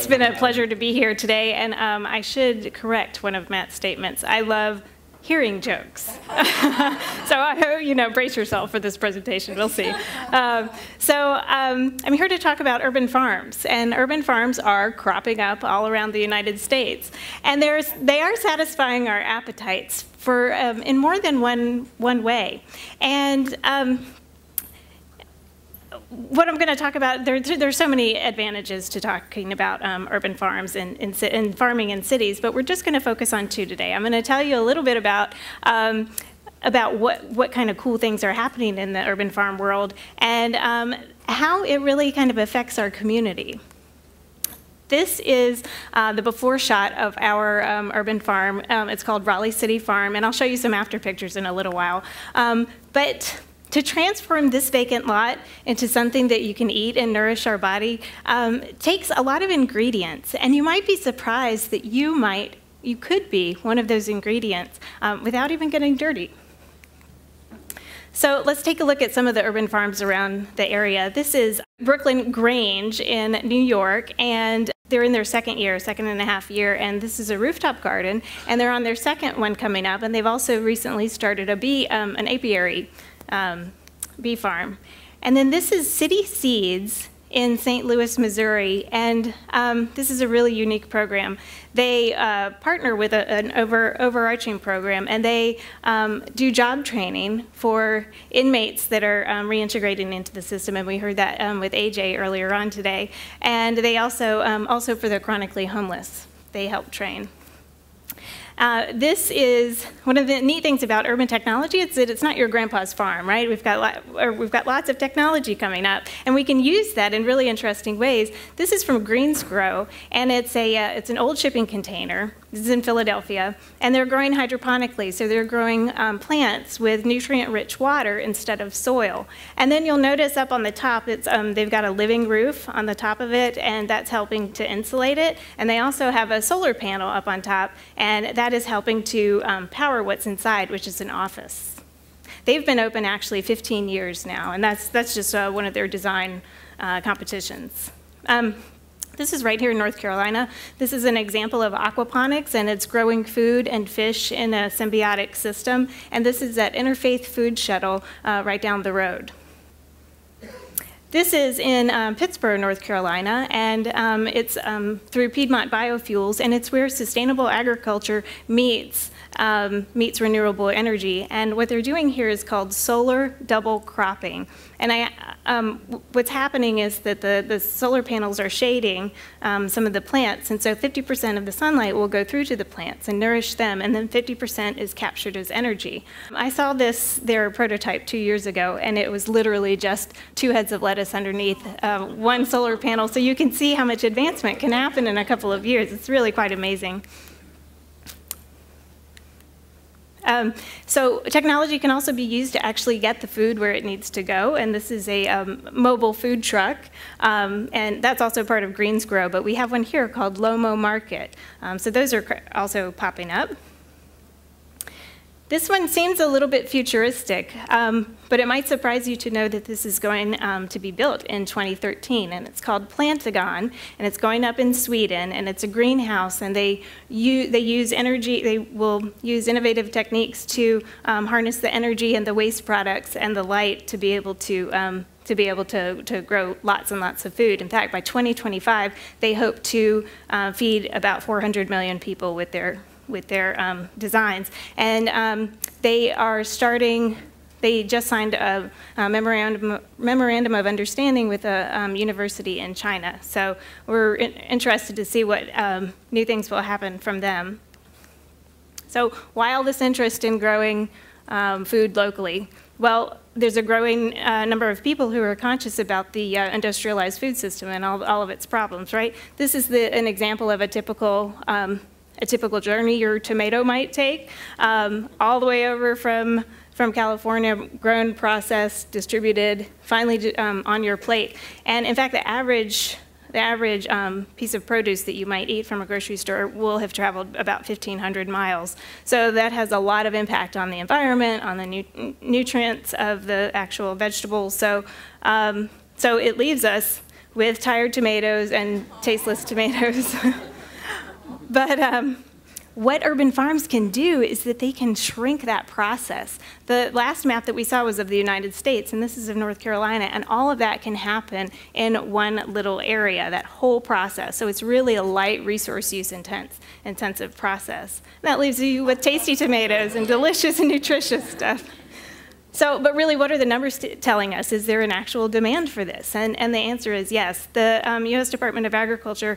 It's been a pleasure to be here today, and I should correct one of Matt's statements. I love hearing jokes. So I hope, brace yourself for this presentation. We'll see. I'm here to talk about urban farms, and urban farms are cropping up all around the United States, and they are satisfying our appetites for in more than one way. And what I'm going to talk about, there's so many advantages to talking about urban farms and farming in cities, but we're just going to focus on two today. I'm going to tell you a little bit about what kind of cool things are happening in the urban farm world and how it really kind of affects our community. This is the before shot of our urban farm. It's called Raleigh City Farm, and I'll show you some after pictures in a little while. But to transform this vacant lot into something that you can eat and nourish our body takes a lot of ingredients, and you might be surprised that you could be one of those ingredients without even getting dirty. So let's take a look at some of the urban farms around the area. This is Brooklyn Grange in New York, and they're in their second and a half year, and this is a rooftop garden, and they're on their second one coming up, and they've also recently started an apiary bee farm. And then this is City Seeds in St. Louis, Missouri, and this is a really unique program. They partner with an overarching program, and they do job training for inmates that are reintegrating into the system, and we heard that with AJ earlier on today. And they also for the chronically homeless, they help train. This is one of the neat things about urban technology. It's that it's not your grandpa's farm, right? We've got lots of technology coming up, and we can use that in really interesting ways. This is from Greensgrow, and it's an old shipping container. This is in Philadelphia, and they're growing hydroponically, so they're growing plants with nutrient-rich water instead of soil. And then you'll notice up on the top, they've got a living roof on the top of it, and that's helping to insulate it. And they also have a solar panel up on top, and that is helping to power what's inside, which is an office. They've been open actually 15 years now, and that's just one of their design competitions. This is right here in North Carolina. This is an example of aquaponics, and it's growing food and fish in a symbiotic system. And this is at Interfaith Food Shuttle right down the road. This is in Pittsburgh, North Carolina, and it's through Piedmont Biofuels, and it's where sustainable agriculture meets renewable energy. And what they're doing here is called solar double cropping. And what's happening is that the solar panels are shading some of the plants, and so 50% of the sunlight will go through to the plants and nourish them, and then 50% is captured as energy. I saw their prototype 2 years ago, and it was literally just 2 heads of lettuce underneath one solar panel, so you can see how much advancement can happen in a couple of years. It's really quite amazing. So technology can also be used to actually get the food where it needs to go, and this is a mobile food truck, and that's also part of Greensgrow, but we have one here called Lomo Market. So those are also popping up. This one seems a little bit futuristic, but it might surprise you to know that this is going to be built in 2013, and it's called Plantagon, and it's going up in Sweden, and it's a greenhouse, and they use energy. They will use innovative techniques to harness the energy and the waste products and the light to be able to grow lots and lots of food. In fact, by 2025, they hope to feed about 400 million people with their designs. And they just signed a memorandum of understanding with a university in China. So we're interested to see what new things will happen from them. So why all this interest in growing food locally? Well, there's a growing number of people who are conscious about the industrialized food system and all of its problems, right? This is an example of a typical journey your tomato might take, all the way over from California, grown, processed, distributed, finally on your plate. And in fact, the average piece of produce that you might eat from a grocery store will have traveled about 1,500 miles. So that has a lot of impact on the environment, on the nutrients of the actual vegetables. So it leaves us with tired tomatoes and tasteless tomatoes. But what urban farms can do is that they can shrink that process. The last map that we saw was of the United States, and this is of North Carolina, and all of that can happen in one little area, that whole process. So it's really a light, resource use intensive process. And that leaves you with tasty tomatoes and delicious and nutritious stuff. So, but really, what are the numbers telling us? Is there an actual demand for this? And the answer is yes. The U.S. Department of Agriculture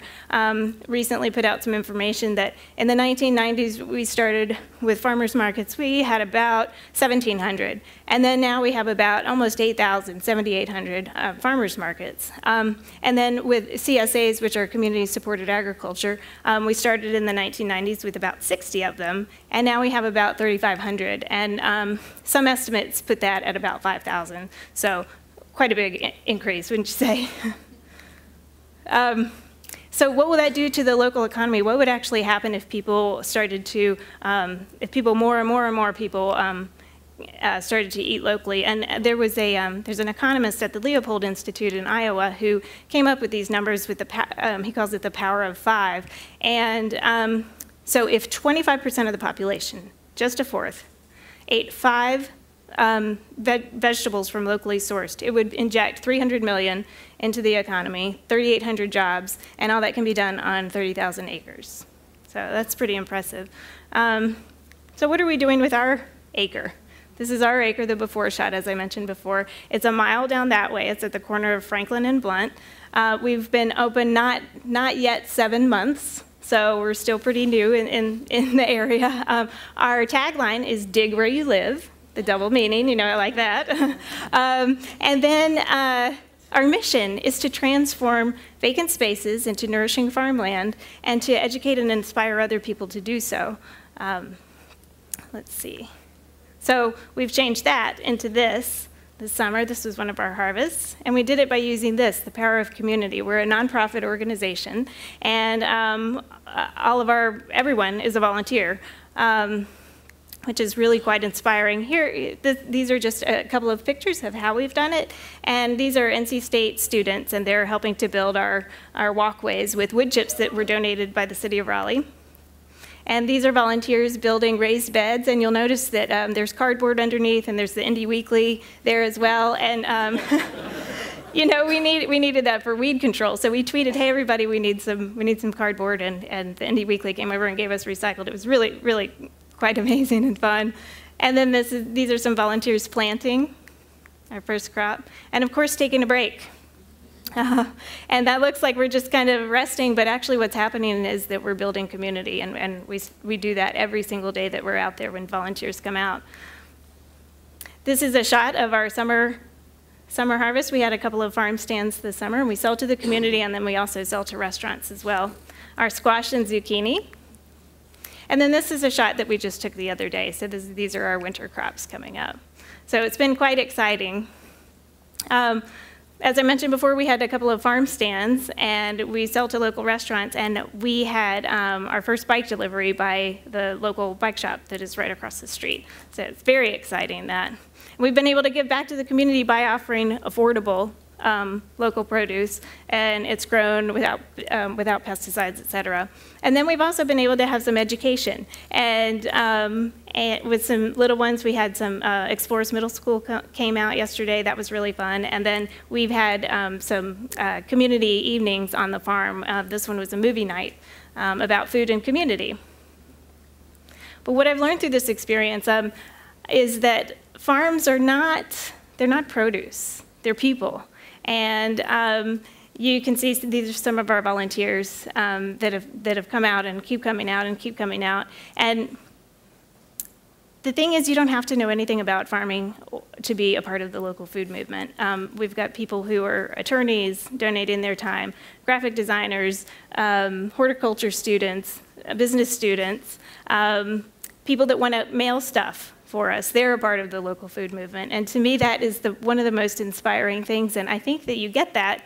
recently put out some information that in the 1990s, we started with farmers markets. We had about 1,700. And then now we have about almost 8,000, 7,800 farmers markets. And then with CSAs, which are community-supported agriculture, we started in the 1990s with about 60 of them. And now we have about 3,500. And some estimates put that at about 5,000. So quite a big increase, wouldn't you say? So what will that do to the local economy? What would actually happen if people started to, more and more people started to eat locally? And there was there's an economist at the Leopold Institute in Iowa who came up with these numbers with he calls it the power of 5. And so if 25% of the population, just a fourth, ate 5 vegetables from locally sourced, it would inject 300 million into the economy, 3,800 jobs, and all that can be done on 30,000 acres. So that's pretty impressive. So what are we doing with our acre? This is our acre, the before shot, as I mentioned before. It's a mile down that way. It's at the corner of Franklin and Blunt. We've been open not yet 7 months. So we're still pretty new in the area. Our tagline is dig where you live, the double meaning, you know, I like that. And then our mission is to transform vacant spaces into nourishing farmland and to educate and inspire other people to do so. Let's see. So we've changed that into this summer. This was one of our harvests, and we did it by using this, the power of community. We're a nonprofit organization, and everyone is a volunteer, which is really quite inspiring. Here, these are just a couple of pictures of how we've done it, and these are NC State students, and they're helping to build our walkways with wood chips that were donated by the city of Raleigh. And these are volunteers building raised beds, and you'll notice that there's cardboard underneath, and there's the Indy Weekly there as well. And you know, we needed that for weed control, so we tweeted, "Hey, everybody, we need some cardboard," and the Indy Weekly came over and gave us recycled. It was really quite amazing and fun. And then these are some volunteers planting our first crop, and of course taking a break. And that looks like we're just kind of resting, but actually what's happening is that we're building community, and we do that every single day that we're out there when volunteers come out. This is a shot of our summer harvest. We had a couple of farm stands this summer, and we sell to the community, and then we also sell to restaurants as well. Our squash and zucchini. And then this is a shot that we just took the other day. So these are our winter crops coming up. So it's been quite exciting. As I mentioned before, we had a couple of farm stands, and we sell to local restaurants, and we had our first bike delivery by the local bike shop that is right across the street. So it's very exciting that. We've been able to give back to the community by offering affordable local produce, and it's grown without pesticides, et cetera. And then we've also been able to have some education. And with some little ones, we had some Explorers Middle School came out yesterday. That was really fun. And then we've had some community evenings on the farm. This one was a movie night about food and community. But what I've learned through this experience is that farms they're not produce, they're people. And you can see these are some of our volunteers that have come out and keep coming out and keep coming out. And the thing is, you don't have to know anything about farming to be a part of the local food movement. We've got people who are attorneys donating their time, graphic designers, horticulture students, business students, people that want to mail stuff for us. They're a part of the local food movement. And to me, that is one of the most inspiring things. And I think that you get that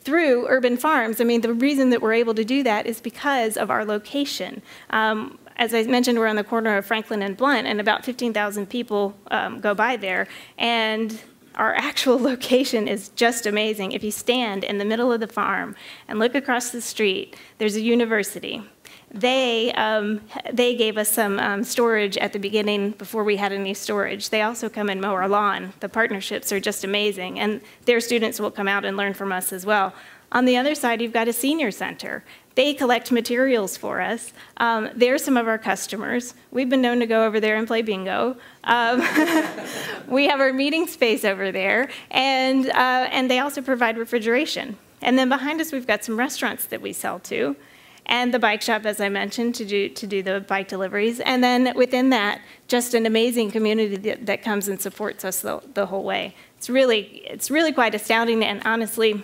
through urban farms. I mean, the reason that we're able to do that is because of our location. As I mentioned, we're on the corner of Franklin and Blunt, and about 15,000 people go by there. And our actual location is just amazing. If you stand in the middle of the farm and look across the street, there's a university. They gave us some storage at the beginning before we had any storage. They also come and mow our lawn. The partnerships are just amazing, and their students will come out and learn from us as well. On the other side, you've got a senior center. They collect materials for us. They're some of our customers. We've been known to go over there and play bingo. We have our meeting space over there, and they also provide refrigeration. And then behind us, we've got some restaurants that we sell to, and the bike shop, as I mentioned, to do the bike deliveries. And then within that, just an amazing community that comes and supports us the whole way. It's really quite astounding, and honestly,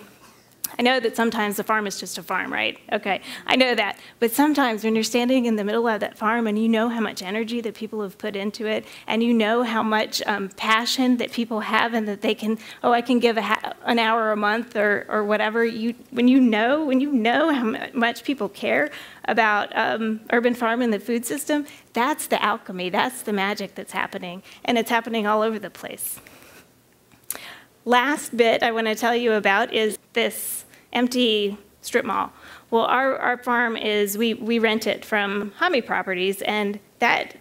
I know that sometimes the farm is just a farm, right? Okay, I know that. But sometimes when you're standing in the middle of that farm and you know how much energy that people have put into it, and you know how much passion that people have, and that they can, oh, I can give an hour a month or whatever. When you know how much people care about urban farm and the food system, that's the alchemy, that's the magic that's happening, and it's happening all over the place. Last bit I want to tell you about is this empty strip mall. Well, our farm is, we rent it from Hami Properties, and that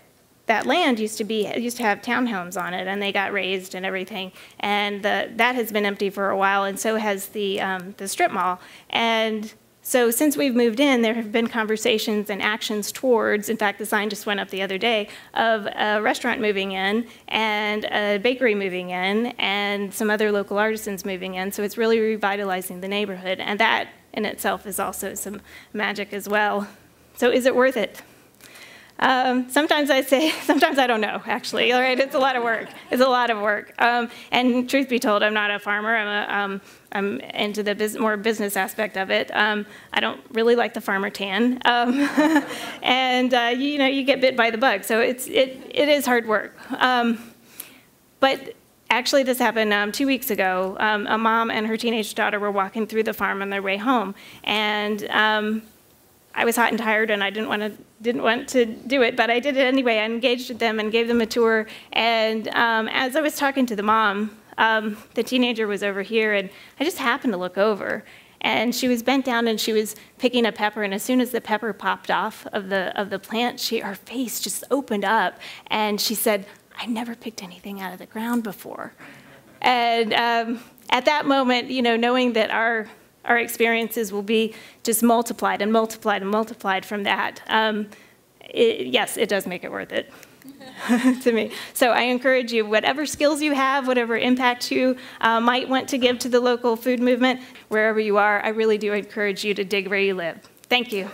land used to have townhomes on it, and they got raised and everything, and that has been empty for a while, and so has the strip mall. And so since we've moved in, there have been conversations and actions towards, in fact, the sign just went up the other day, of a restaurant moving in and a bakery moving in and some other local artisans moving in. So it's really revitalizing the neighborhood. And that in itself is also some magic as well. So is it worth it? Sometimes I say, sometimes I don't know, actually. All right, it's a lot of work. It's a lot of work. And truth be told, I'm not a farmer. I'm into the more business aspect of it. I don't really like the farmer tan. And you get bit by the bug. So it is hard work. But actually, this happened 2 weeks ago. A mom and her teenage daughter were walking through the farm on their way home, and I was hot and tired, and I didn't want to do it, but I did it anyway. I engaged with them and gave them a tour. And as I was talking to the mom, the teenager was over here, and I just happened to look over, and she was bent down and she was picking a pepper. And as soon as the pepper popped off of the plant, her face just opened up, and she said, "I never picked anything out of the ground before." And at that moment, knowing that our experiences will be just multiplied and multiplied and multiplied from that. Yes, it does make it worth it to me. So I encourage you, whatever skills you have, whatever impact you might want to give to the local food movement, wherever you are, I really do encourage you to dig where you live. Thank you.